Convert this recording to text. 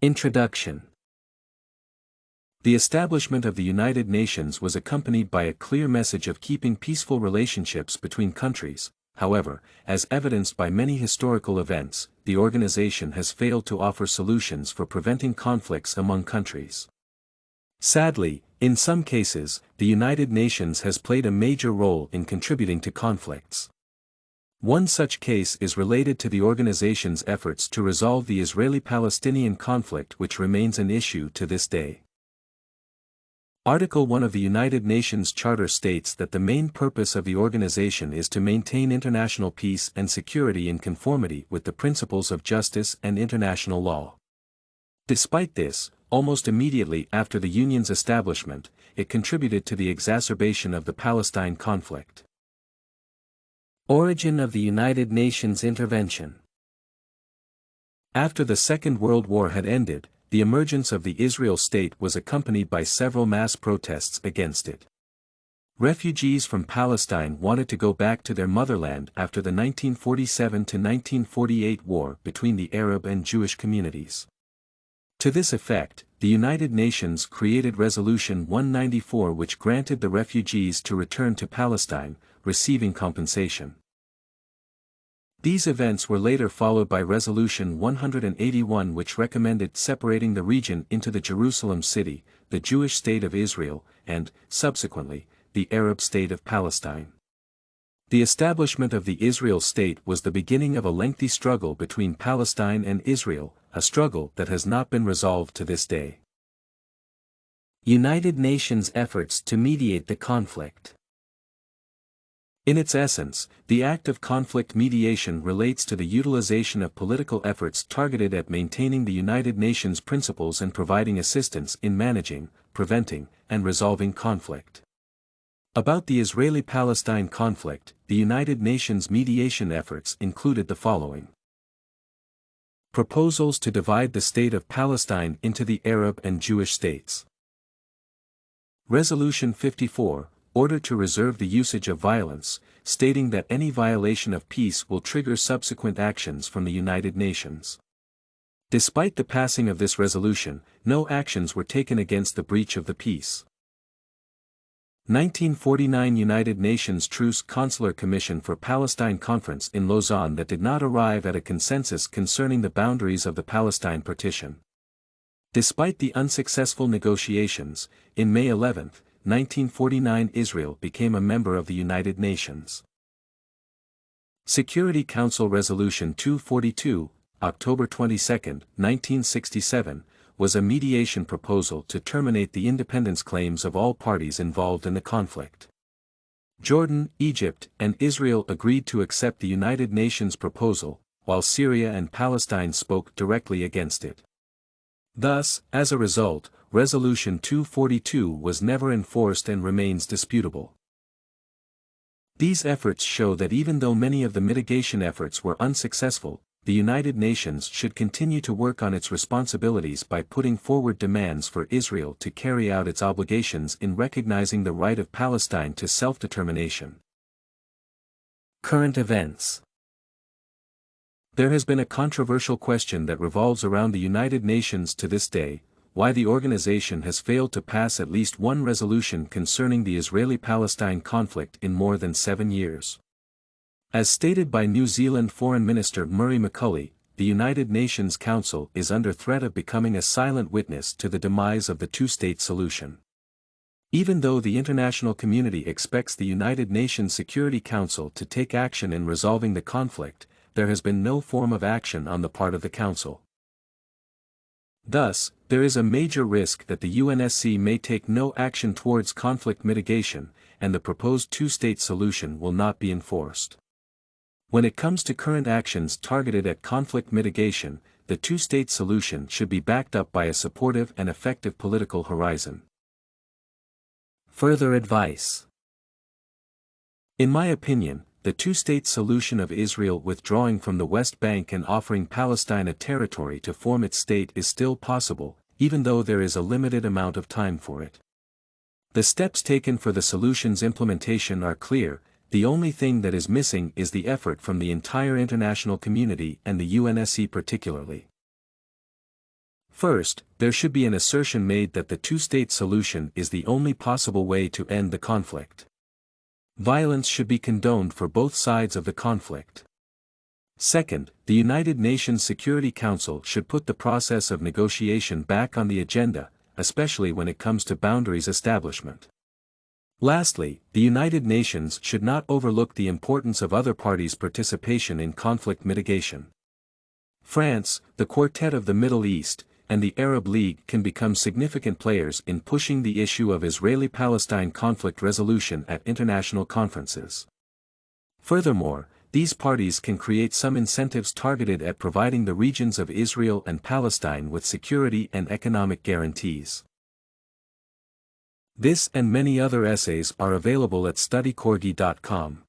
Introduction. The establishment of the United Nations was accompanied by a clear message of keeping peaceful relationships between countries. However, as evidenced by many historical events, the organization has failed to offer solutions for preventing conflicts among countries. Sadly, in some cases, the United Nations has played a major role in contributing to conflicts. One such case is related to the organization's efforts to resolve the Israeli-Palestinian conflict, which remains an issue to this day. Article 1 of the United Nations Charter states that the main purpose of the organization is to maintain international peace and security in conformity with the principles of justice and international law. Despite this, almost immediately after the Union's establishment, it contributed to the exacerbation of the Palestine conflict. Origin of the United Nations intervention. After the Second World War had ended, the emergence of the Israel state was accompanied by several mass protests against it. Refugees from Palestine wanted to go back to their motherland after the 1947–1948 war between the Arab and Jewish communities. To this effect, the United Nations created Resolution 194, which granted the refugees to return to Palestine, receiving compensation. These events were later followed by Resolution 181, which recommended separating the region into the Jerusalem city, the Jewish state of Israel, and, subsequently, the Arab state of Palestine. The establishment of the Israel state was the beginning of a lengthy struggle between Palestine and Israel, a struggle that has not been resolved to this day. United Nations efforts to mediate the conflict. In its essence, the act of conflict mediation relates to the utilization of political efforts targeted at maintaining the United Nations principles and providing assistance in managing, preventing, and resolving conflict. About the Israeli-Palestine conflict, the United Nations mediation efforts included the following. Proposals to divide the state of Palestine into the Arab and Jewish states. Resolution 54, order to reserve the usage of violence, stating that any violation of peace will trigger subsequent actions from the United Nations. Despite the passing of this resolution, no actions were taken against the breach of the peace. 1949 United Nations Truce Consular Commission for Palestine Conference in Lausanne that did not arrive at a consensus concerning the boundaries of the Palestine partition. Despite the unsuccessful negotiations, in May 11, 1949 Israel became a member of the United Nations. Security Council Resolution 242, October 22, 1967, was a mediation proposal to terminate the independence claims of all parties involved in the conflict. Jordan, Egypt, and Israel agreed to accept the United Nations proposal, while Syria and Palestine spoke directly against it. Thus, as a result, Resolution 242 was never enforced and remains disputable. These efforts show that even though many of the mitigation efforts were unsuccessful, the United Nations should continue to work on its responsibilities by putting forward demands for Israel to carry out its obligations in recognizing the right of Palestine to self-determination. Current events. There has been a controversial question that revolves around the United Nations to this day: why the organization has failed to pass at least one resolution concerning the Israeli-Palestine conflict in more than 7 years. As stated by New Zealand Foreign Minister Murray McCully, the United Nations Council is under threat of becoming a silent witness to the demise of the two-state solution. Even though the international community expects the United Nations Security Council to take action in resolving the conflict, there has been no form of action on the part of the Council. Thus, there is a major risk that the UNSC may take no action towards conflict mitigation, and the proposed two-state solution will not be enforced. When it comes to current actions targeted at conflict mitigation, the two-state solution should be backed up by a supportive and effective political horizon. Further advice. In my opinion, the two-state solution of Israel withdrawing from the West Bank and offering Palestine a territory to form its state is still possible, even though there is a limited amount of time for it. The steps taken for the solution's implementation are clear. The only thing that is missing is the effort from the entire international community and the UNSC particularly. First, there should be an assertion made that the two-state solution is the only possible way to end the conflict. Violence should be condoned for both sides of the conflict. Second, the United Nations Security Council should put the process of negotiation back on the agenda, especially when it comes to boundaries establishment. Lastly, the United Nations should not overlook the importance of other parties' participation in conflict mitigation. France, the Quartet of the Middle East, and the Arab League can become significant players in pushing the issue of Israeli-Palestine conflict resolution at international conferences. Furthermore, these parties can create some incentives targeted at providing the regions of Israel and Palestine with security and economic guarantees. This and many other essays are available at studycorgi.com.